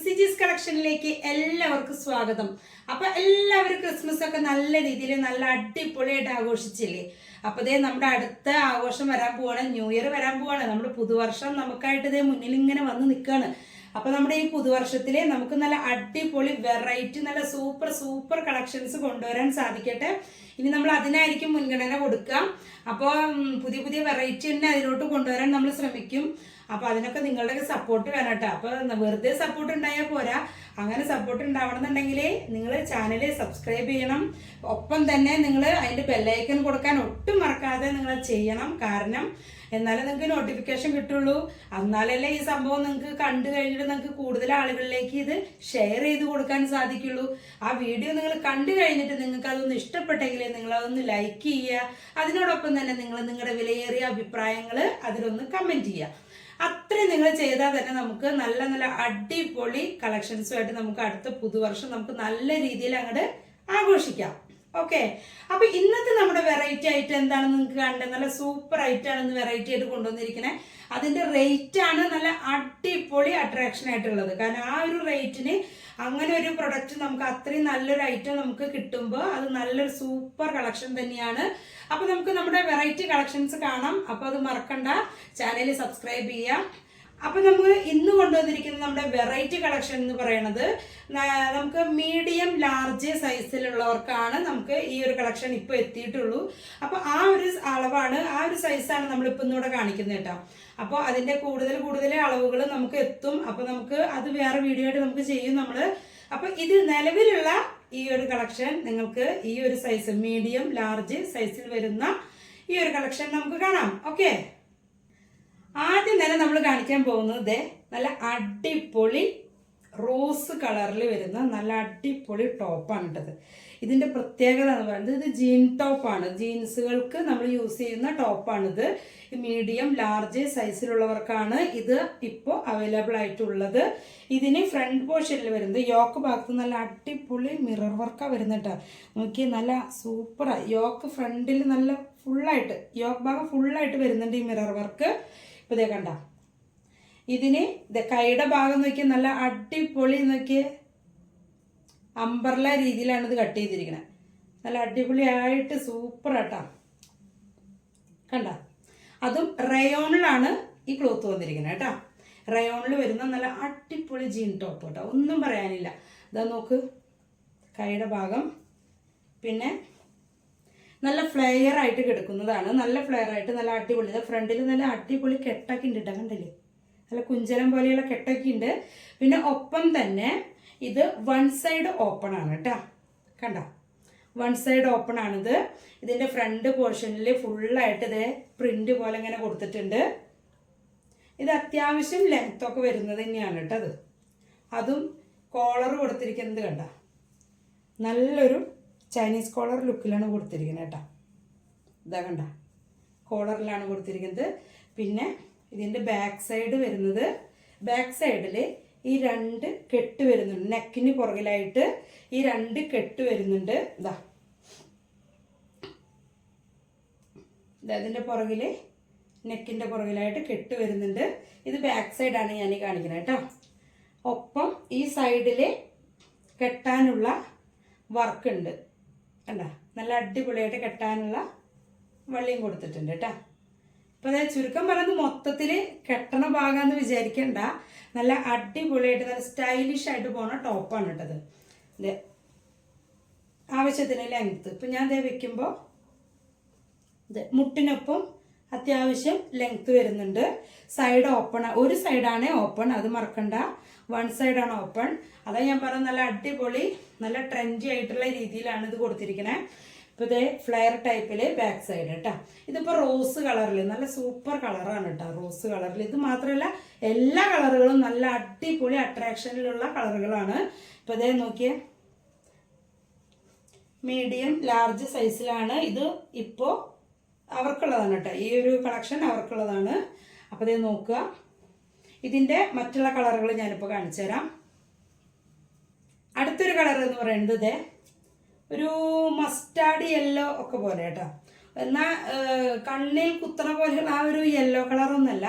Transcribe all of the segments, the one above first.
സിജീസ് കളക്ഷനിലേക്ക് എല്ലാവർക്കും സ്വാഗതം. അപ്പൊ എല്ലാവരും ക്രിസ്മസ് ഒക്കെ നല്ല രീതിയിൽ നല്ല അടിപൊളിയായിട്ട് ആഘോഷിച്ചില്ലേ? അപ്പൊ ദേ നമ്മുടെ അടുത്ത ആഘോഷം വരാൻ പോവാണ്, ന്യൂ ഇയർ വരാൻ പോവാണ്. നമ്മുടെ പുതുവർഷം നമുക്കായിട്ട് ഇതേ മുന്നിൽ ഇങ്ങനെ വന്ന് നിൽക്കുകയാണ്. അപ്പൊ നമ്മുടെ ഈ പുതുവർഷത്തിലെ നമുക്ക് നല്ല അടിപൊളി വെറൈറ്റി നല്ല സൂപ്പർ സൂപ്പർ കളക്ഷൻസ് കൊണ്ടുവരാൻ സാധിക്കട്ടെ. ഇനി നമ്മൾ അതിനായിരിക്കും മുൻഗണന കൊടുക്കുക. അപ്പോൾ പുതിയ പുതിയ വെറൈറ്റി തന്നെ അതിലോട്ട് കൊണ്ടുവരാൻ നമ്മൾ ശ്രമിക്കും. അപ്പൊ അതിനൊക്കെ നിങ്ങളുടെ സപ്പോർട്ട് വേണം കേട്ടോ. അപ്പൊ വെറുതെ സപ്പോർട്ട് ഉണ്ടായാൽ പോരാ, അങ്ങനെ സപ്പോർട്ട് ഉണ്ടാവണമെന്നുണ്ടെങ്കിൽ നിങ്ങൾ ചാനൽ സബ്സ്ക്രൈബ് ചെയ്യണം. ഒപ്പം തന്നെ നിങ്ങൾ അതിന്റെ ബെല്ലൈക്കൺ കൊടുക്കാൻ ഒട്ടും മറക്കാതെ നിങ്ങൾ ചെയ്യണം. കാരണം എന്നാലേ നിങ്ങൾക്ക് നോട്ടിഫിക്കേഷൻ കിട്ടുള്ളൂ. എന്നാലല്ലേ ഈ സംഭവം നിങ്ങൾക്ക് കണ്ടു കഴിഞ്ഞിട്ട് നിങ്ങൾക്ക് കൂടുതൽ ആളുകളിലേക്ക് ഇത് ഷെയർ ചെയ്ത് കൊടുക്കാൻ സാധിക്കുള്ളൂ. ആ വീഡിയോ നിങ്ങൾ കണ്ടു കഴിഞ്ഞിട്ട് നിങ്ങൾക്ക് അതൊന്ന് ഇഷ്ടപ്പെട്ടെങ്കിൽ നിങ്ങൾ അതൊന്ന് ലൈക്ക് ചെയ്യുക. അതിനോടൊപ്പം തന്നെ നിങ്ങൾ നിങ്ങളുടെ വിലയേറിയ അഭിപ്രായങ്ങൾ അതിലൊന്ന് കമന്റ് ചെയ്യുക. അത്രയും നിങ്ങൾ ചെയ്താൽ തന്നെ നമുക്ക് നല്ല നല്ല അടിപൊളി കളക്ഷൻസുമായിട്ട് നമുക്ക് അടുത്ത പുതുവർഷം നമുക്ക് നല്ല രീതിയിൽ അങ്ങോട്ട് ആഘോഷിക്കാം. ഓക്കെ, അപ്പൊ ഇന്നത്തെ നമ്മുടെ വെറൈറ്റി ആയിട്ട് എന്താണെന്ന് നിങ്ങൾക്ക് കണ്ടത് നല്ല സൂപ്പർ ആയിട്ടാണ് ഇന്ന് വെറൈറ്റി ആയിട്ട് കൊണ്ടുവന്നിരിക്കുന്നത്. അതിന്റെ റേറ്റ് ആണ് നല്ല അടിപൊളി അട്രാക്ഷൻ ആയിട്ടുള്ളത്. കാരണം ആ ഒരു റേറ്റിന് അങ്ങനെ ഒരു പ്രൊഡക്റ്റ് നമുക്ക് അത്രയും നല്ലൊരു ഐറ്റം നമുക്ക് കിട്ടുമ്പോൾ അത് നല്ലൊരു സൂപ്പർ കളക്ഷൻ തന്നെയാണ്. അപ്പൊ നമുക്ക് നമ്മുടെ വെറൈറ്റി കളക്ഷൻസ് കാണാം. അപ്പൊ അത് മറക്കണ്ട, ചാനൽ സബ്സ്ക്രൈബ് ചെയ്യാം. അപ്പൊ നമ്മൾ ഇന്ന് കൊണ്ടുവന്നിരിക്കുന്ന നമ്മുടെ വെറൈറ്റി കളക്ഷൻ എന്ന് പറയുന്നത് നമുക്ക് മീഡിയം ലാർജ് സൈസിലുള്ളവർക്കാണ് നമുക്ക് ഈ ഒരു കളക്ഷൻ ഇപ്പൊ എത്തിയിട്ടുള്ളൂ. അപ്പൊ ആ ഒരു അളവാണ്, ആ ഒരു സൈസാണ് നമ്മളിപ്പോ ഇന്നിവിടെ കാണിക്കുന്നത് കേട്ടോ. അപ്പോൾ അതിന്റെ കൂടുതൽ അളവുകൾ നമുക്ക് എത്തും. അപ്പൊ നമുക്ക് അത് വേറെ വീഡിയോ ആയിട്ട് നമുക്ക് ചെയ്യും നമ്മള്. അപ്പൊ ഇത് നിലവിലുള്ള ഈ ഒരു കളക്ഷൻ നിങ്ങൾക്ക് ഈ ഒരു സൈസ് മീഡിയം ലാർജ് സൈസിൽ വരുന്ന ഈ ഒരു കളക്ഷൻ നമുക്ക് കാണാം. ഓക്കെ, ആദ്യം തന്നെ നമ്മൾ കാണിക്കാൻ പോകുന്നത് നല്ല അടിപൊളി റോസ് കളറിൽ വരുന്ന നല്ല അടിപൊളി ടോപ്പാണ് ഇട്ടത്. ഇതിന്റെ പ്രത്യേകത എന്ന് പറയുന്നത് ഇത് ജീൻ ടോപ്പാണ്. ജീൻസുകൾക്ക് നമ്മൾ യൂസ് ചെയ്യുന്ന ടോപ്പാണിത്. മീഡിയം ലാർജ് സൈസിലുള്ളവർക്കാണ് ഇത് ഇപ്പോൾ അവൈലബിൾ ആയിട്ടുള്ളത്. ഇതിന് ഫ്രണ്ട് പോർഷനിൽ വരുന്നത് യോക്ക് ഭാഗത്ത് നല്ല അടിപൊളി മിറർ വർക്കാണ് വരുന്നത് കേട്ടോ. നോക്കിയാൽ നല്ല സൂപ്പറാണ്. യോക്ക് ഫ്രണ്ടിൽ നല്ല ഫുള്ളായിട്ട് യോക്ക് ഭാഗം ഫുള്ളായിട്ട് വരുന്നുണ്ട് ഈ മിറർ വർക്ക്. ഇപ്പൊ ഇതേ കണ്ട, ഇതിന് കൈയുടെ ഭാഗം നോക്കിയാൽ നല്ല അടിപൊളി നോക്കിയ അമ്പർല രീതിയിലാണ് ഇത് കട്ട് ചെയ്തിരിക്കുന്നത്. നല്ല അടിപൊളിയായിട്ട് സൂപ്പർ ആട്ടാ. കണ്ട, അതും റയോണിലാണ് ഈ ക്ലോത്ത് വന്നിരിക്കുന്നത് കേട്ടോ. റയോണിൽ വരുന്ന നല്ല അടിപൊളി ജീൻ ടോപ്പ് കേട്ടോ, ഒന്നും പറയാനില്ല. ഇതാ നോക്ക്, കൈയുടെ ഭാഗം പിന്നെ നല്ല ഫ്ലെയർ ആയിട്ട് കിടക്കുന്നതാണ്. നല്ല ഫ്ലെയർ ആയിട്ട് നല്ല അടിപൊളി. ഫ്രണ്ടിൽ നല്ല അടിപൊളി കെട്ടൊക്കെ ഉണ്ട് കേട്ടോ, കണ്ടില്ലേ? നല്ല കുഞ്ചലം പോലെയുള്ള കെട്ടൊക്കെ ഉണ്ട്. പിന്നെ ഒപ്പം തന്നെ ഇത് വൺ സൈഡ് ഓപ്പൺ ആണ് കേട്ടോ. കണ്ട, വൺ സൈഡ് ഓപ്പൺ ആണിത്. ഇതിന്റെ ഫ്രണ്ട് പോർഷനിൽ ഫുള്ളായിട്ട് ഇത് പ്രിന്റ് പോലെ ഇങ്ങനെ കൊടുത്തിട്ടുണ്ട്. ഇത് അത്യാവശ്യം ലെങ്ത് ഒക്കെ വരുന്നത് തന്നെയാണ് കേട്ടോ. അതും കോളർ കൊടുത്തിരിക്കുന്നത് കണ്ട, നല്ലൊരു ചൈനീസ് കോളർ ലുക്കിലാണ് കൊടുത്തിരിക്കുന്നത് കേട്ടോ. ഇതാ കണ്ട, കോളറിലാണ് കൊടുത്തിരിക്കുന്നത്. പിന്നെ ഇതിൻ്റെ ബാക്ക് സൈഡ് വരുന്നത്, ബാക്ക് സൈഡിൽ ഈ രണ്ട് കെട്ട് വരുന്നുണ്ട്. നെക്കിന് പുറകിലായിട്ട് ഈ രണ്ട് കെട്ട് വരുന്നുണ്ട്. ഇതാ ഇതിൻ്റെ പുറകിൽ നെക്കിൻ്റെ പുറകിലായിട്ട് കെട്ട് വരുന്നുണ്ട്. ഇത് ബാക്ക് സൈഡാണ് ഞാൻ ഈ കാണിക്കുന്നത് കേട്ടോ. ഒപ്പം ഈ സൈഡിൽ കെട്ടാനുള്ള വർക്ക് ഉണ്ട് കണ്ട, നല്ല അടിപൊളിയായിട്ട് കെട്ടാനുള്ള വള്ളിയും കൊടുത്തിട്ടുണ്ട് കേട്ടോ. ഇപ്പം അതായത് ചുരുക്കം പറയുന്നത് മൊത്തത്തിൽ കെട്ടണ ഭാഗമെന്ന് വിചാരിക്കണ്ട, നല്ല അടിപൊളിയായിട്ട് നല്ല സ്റ്റൈലിഷ് ആയിട്ട് പോണ ടോപ്പാണ് കേട്ടത്. ഇത് ആവശ്യത്തിന് ലെങ്ത്ത് ഇപ്പം ഞാൻ ഇതേ വെക്കുമ്പോൾ ഇത് മുട്ടിനൊപ്പം അത്യാവശ്യം ലെങ്ത്ത് വരുന്നുണ്ട്. സൈഡ് ഓപ്പൺ, ഒരു സൈഡാണ് ഓപ്പൺ, അത് മറക്കണ്ട. വൺ സൈഡാണ് ഓപ്പൺ. അതാ ഞാൻ പറഞ്ഞത് നല്ല അടിപൊളി നല്ല ട്രെൻഡി ആയിട്ടുള്ള രീതിയിലാണ് ഇത് കൊടുത്തിരിക്കുന്നത്. ഇപ്പോൾ ഇതേ ഫ്ലെയർ ടൈപ്പിൽ ബാക്ക് സൈഡ് കേട്ടോ. ഇതിപ്പോൾ റോസ് കളറിൽ നല്ല സൂപ്പർ കളറാണ് കേട്ടോ, റോസ് കളറിൽ. ഇത് മാത്രമല്ല എല്ലാ കളറുകളും നല്ല അടിപൊളി അട്രാക്ഷനിലുള്ള കളറുകളാണ്. ഇപ്പോൾ ഇതേ നോക്കിയേ, മീഡിയം ലാർജ് സൈസിലാണ് ഇത് ഇപ്പോൾ അവർക്കുള്ളതാണ് കേട്ടോ. ഈ ഒരു കളക്ഷൻ അവർക്കുള്ളതാണ്. അപ്പോൾ ഇത് നോക്കുക, ഇതിൻ്റെ മറ്റുള്ള കളറുകൾ ഞാനിപ്പോൾ കാണിച്ചു തരാം. അടുത്തൊരു കളർ എന്ന് പറയുന്നത് ഒരു മസ്റ്റാർഡ് യെല്ലോ ഒക്കെ പോലെ കേട്ടോ. എന്നാൽ കണ്ണിൽ കുത്തണ പോലെയുള്ള ആ ഒരു യെല്ലോ കളറൊന്നുമല്ല,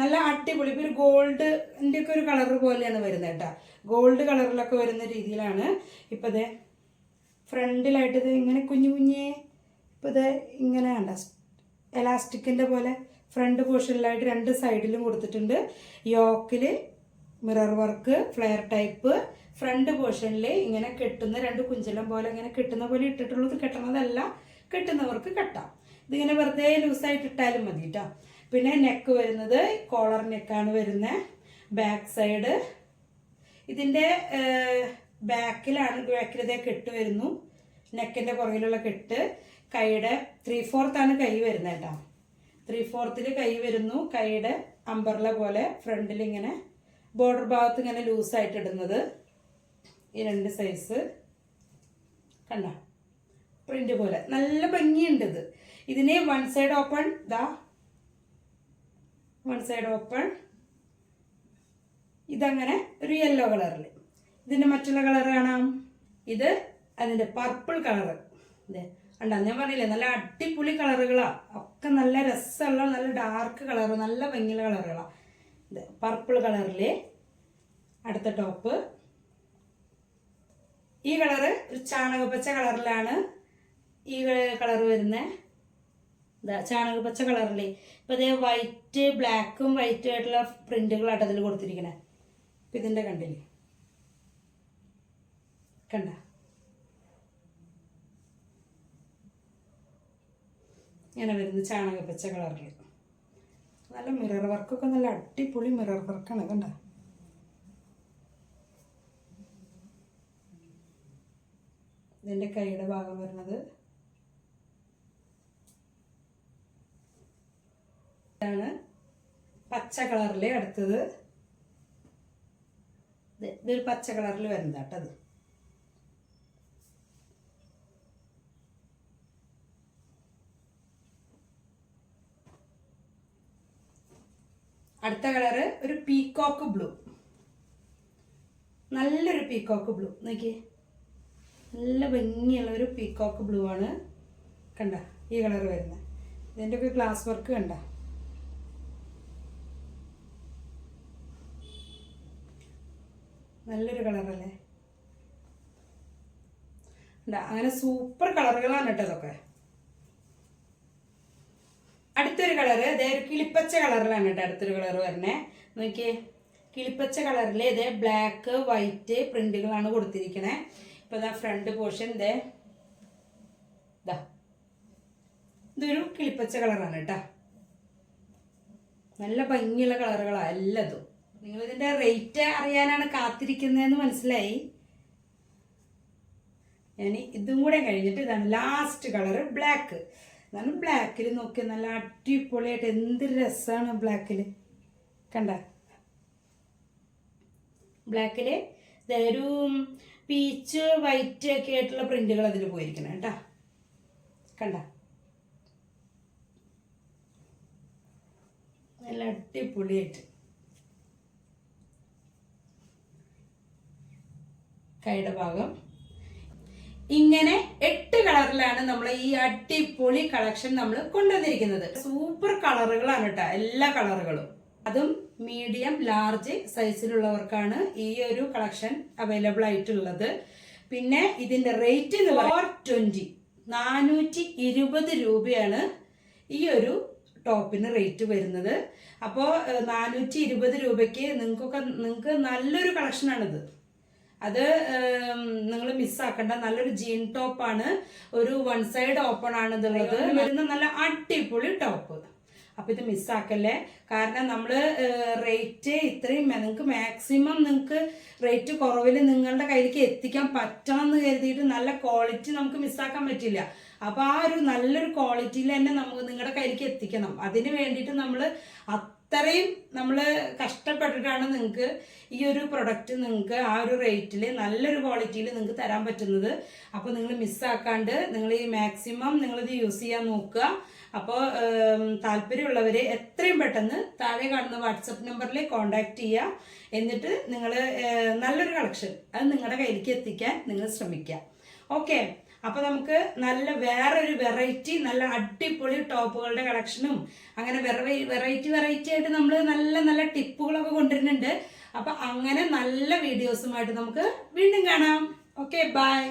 നല്ല അടിപൊളി. ഇപ്പോൾ ഒരു ഗോൾഡിൻ്റെ ഒക്കെ ഒരു കളർ പോലെയാണ് വരുന്നത് കേട്ടോ. ഗോൾഡ് കളറിലൊക്കെ വരുന്ന രീതിയിലാണ്. ഇപ്പോൾ ഇത് ഫ്രണ്ടിലായിട്ട് ഇത് ഇങ്ങനെ കുഞ്ഞു കുഞ്ഞേ, ഇപ്പോൾ ഇത് ഇങ്ങനെ കണ്ട എലാസ്റ്റിക്കിൻ്റെ പോലെ ഫ്രണ്ട് പോർഷനിലായിട്ട് 2 സൈഡിലും കൊടുത്തിട്ടുണ്ട്. യോക്കിൽ mirror work, flare type. Front പോർഷനിൽ ഇങ്ങനെ കെട്ടുന്ന 2 കുഞ്ചലം പോലെ ഇങ്ങനെ കെട്ടുന്ന പോലെ ഇട്ടിട്ടുള്ളത്. കെട്ടണതല്ല, കെട്ടുന്നവർക്ക് കെട്ടാം. ഇതിങ്ങനെ വെറുതെ ലൂസായിട്ട് ഇട്ടാലും മതി കേട്ടോ. പിന്നെ നെക്ക് വരുന്നത് കോളർ നെക്കാണ് വരുന്നത്. ബാക്ക് സൈഡ് ഇതിൻ്റെ ബാക്കിലിതേ കെട്ട് വരുന്നു. നെക്കിൻ്റെ പുറകിലുള്ള കെട്ട്. കൈയുടെ 3/4 കൈ വരുന്നത് കേട്ടോ. 3/4 കൈ വരുന്നു. കൈയുടെ അമ്പർല പോലെ ഫ്രണ്ടിൽ ഇങ്ങനെ ബോർഡർ ഭാഗത്ത് ഇങ്ങനെ ലൂസായിട്ട് ഇടുന്നത്. ഈ 2 സൈസ് കണ്ട പ്രിന്റ് പോലെ നല്ല ഭംഗിയുണ്ട്. ഇതിന് 1 സൈഡ് ഓപ്പൺ, ദാ 1 സൈഡ് ഓപ്പൺ. ഇതങ്ങനെ ഒരു യെല്ലോ കളറിൽ. ഇതിൻ്റെ മറ്റുള്ള കളർ കാണാം. ഇത് അതിൻ്റെ പർപ്പിൾ കളറ്. ഇതേ കണ്ടാ, ഞാൻ പറഞ്ഞില്ലേ നല്ല അടിപൊളി കളറുകളാണ്. ഒക്കെ നല്ല രസമുള്ള നല്ല ഡാർക്ക് കളറ്, നല്ല ഭംഗിയുള്ള കളറുകളാണ്. ഇത് പർപ്പിൾ കളറിൽ അടുത്ത ടോപ്പ്. ഈ കളറ് ഒരു ചാണകപ്പച്ച കളറിലാണ് ഈ കളർ വരുന്നത്. ഇതാ ചാണകപ്പച്ച കളറിൽ. ഇപ്പം ഇതേ വൈറ്റ്, ബ്ലാക്കും വൈറ്റും ആയിട്ടുള്ള പ്രിന്റുകളായിട്ട് അതിൽ കൊടുത്തിരിക്കണേ. ഇപ്പം ഇതിൻ്റെ കണ്ടില്ലേ, കണ്ട ഇങ്ങനെ വരുന്നു ചാണകപ്പച്ച കളറിൽ. നല്ല മിറർ വർക്കൊക്കെ നല്ല അടിപൊളി മിറർ വർക്കാണ്. കണ്ട ഇതിൻ്റെ കൈയുടെ ഭാഗം വരുന്നത് ഇതാണ്. പച്ച കളറിൽ അടുത്തത് ഇതൊരു പച്ച കളറിൽ വരുന്നതാട്ടത്. അടുത്ത കളറ് ഒരു പീകോക്ക് ബ്ലൂ. നല്ലൊരു പീകോക്ക് ബ്ലൂ. നോക്കിയേ, നല്ല ഭംഗിയുള്ള ഒരു പീകോക്ക് ബ്ലൂ ആണ്. കണ്ട ഈ കളർ വരുന്നത്. ഇതിൻ്റെ ഒക്കെ ഗ്ലാസ് വർക്ക് കണ്ട. നല്ലൊരു കളറല്ലേ. അങ്ങനെ സൂപ്പർ കളറുകളാണ് കേട്ടോ ഇതൊക്കെ. അടുത്തൊരു കളറ് ഇതേ ഒരു കിളിപ്പച്ച കളറിലാണ് കേട്ടോ അടുത്തൊരു കളർ വരുന്നത്. നോക്കിയേ, കിളിപ്പച്ച കളറിൽ ഇതേ ബ്ലാക്ക് വൈറ്റ് പ്രിന്റുകളാണ് കൊടുത്തിരിക്കണേ. ഇപ്പൊ ഇതാ ഫ്രണ്ട് പോർഷൻ ഇതൊരു കിളിപ്പച്ച കളറാണ് കേട്ടോ. നല്ല ഭംഗിയുള്ള കളറുകളാണ് എല്ലാതും. നിങ്ങൾ ഇതിന്റെ റേറ്റ് അറിയാനാണ് കാത്തിരിക്കുന്നതെന്ന് മനസ്സിലായി. ഞാൻ ഇതും കൂടെ കഴിഞ്ഞിട്ട് ഇതാണ് ലാസ്റ്റ് കളറ് ബ്ലാക്ക്. എന്നാലും ബ്ലാക്കിൽ നോക്കി നല്ല അടിപൊളിയായിട്ട് എന്ത് രസമാണ് ബ്ലാക്കിൽ. കണ്ട ബ്ലാക്കിൽ ഒരു പീച്ച് വൈറ്റ് ഒക്കെ ആയിട്ടുള്ള പ്രിന്റുകൾ അതിൽ പോയിരിക്കണം കേട്ടോ. കണ്ട നല്ല അടിപൊളിയായിട്ട്. കൈയുടെ ഭാഗം ഇങ്ങനെ 8 കളറിലാണ് നമ്മൾ ഈ അടിപൊളി കളക്ഷൻ നമ്മൾ കൊണ്ടുവന്നിരിക്കുന്നത്. സൂപ്പർ കളറുകളാണ് കേട്ടോ എല്ലാ കളറുകളും. അതും മീഡിയം ലാർജ് സൈസിലുള്ളവർക്കാണ് ഈ ഒരു കളക്ഷൻ അവൈലബിൾ ആയിട്ടുള്ളത്. പിന്നെ ഇതിന്റെ റേറ്റ് 420 രൂപയാണ് ഈ ഒരു ടോപ്പിന് റേറ്റ് വരുന്നത്. അപ്പോൾ 420 രൂപയ്ക്ക് നിങ്ങൾക്ക് നല്ലൊരു കളക്ഷനാണിത്. അത് നിങ്ങൾ മിസ്സാക്കണ്ട. നല്ലൊരു ജീൻ ടോപ്പാണ്. ഒരു 1 സൈഡ് ഓപ്പൺ ആണ് ഇതുള്ളത്. വരുന്ന നല്ല അടിപൊളി ടോപ്പ്. അപ്പൊ ഇത് മിസ്സാക്കല്ലേ. കാരണം നമ്മൾ റേറ്റ് ഇത്രയും നിങ്ങൾക്ക് മാക്സിമം നിങ്ങൾക്ക് റേറ്റ് കുറവിൽ നിങ്ങളുടെ കയ്യിലേക്ക് എത്തിക്കാൻ പറ്റണം എന്ന് കരുതിയിട്ട് നല്ല ക്വാളിറ്റി നമുക്ക് മിസ്സാക്കാൻ പറ്റില്ല. അപ്പൊ ആ ഒരു നല്ലൊരു ക്വാളിറ്റിയിൽ തന്നെ നമുക്ക് നിങ്ങളുടെ കയ്യിലേക്ക് എത്തിക്കണം. അതിന് വേണ്ടിയിട്ട് നമ്മൾ അത്രയും നമ്മൾ കഷ്ടപ്പെട്ടിട്ടാണ് നിങ്ങൾക്ക് ഈ ഒരു പ്രൊഡക്റ്റ് നിങ്ങൾക്ക് ആ ഒരു റേറ്റിൽ നല്ലൊരു ക്വാളിറ്റിയിൽ നിങ്ങൾക്ക് തരാൻ പറ്റുന്നത്. അപ്പോൾ നിങ്ങൾ മിസ്സാക്കാണ്ട് നിങ്ങൾ ഈ മാക്സിമം നിങ്ങളിത് യൂസ് ചെയ്യാൻ നോക്കുക. അപ്പോൾ താല്പര്യമുള്ളവർ എത്രയും പെട്ടെന്ന് താഴെ കാണുന്ന വാട്സപ്പ് നമ്പറിൽ കോൺടാക്ട് ചെയ്യുക. എന്നിട്ട് നിങ്ങൾ നല്ലൊരു കളക്ഷൻ അത് നിങ്ങളുടെ കയ്യിലേക്ക് എത്തിക്കാൻ നിങ്ങൾ ശ്രമിക്കുക. ഓക്കെ, അപ്പോൾ നമുക്ക് നല്ല വേറൊരു വെറൈറ്റി നല്ല അടിപൊളി ടോപ്പുകളുടെ കളക്ഷനും അങ്ങനെ വെറൈറ്റി ആയിട്ട് നമ്മൾ നല്ല നല്ല ടിപ്പുകളൊക്കെ കൊണ്ടുവരുന്നുണ്ട്. അപ്പോൾ അങ്ങനെ നല്ല വീഡിയോസുമായിട്ട് നമുക്ക് വീണ്ടും കാണാം. Okay, by.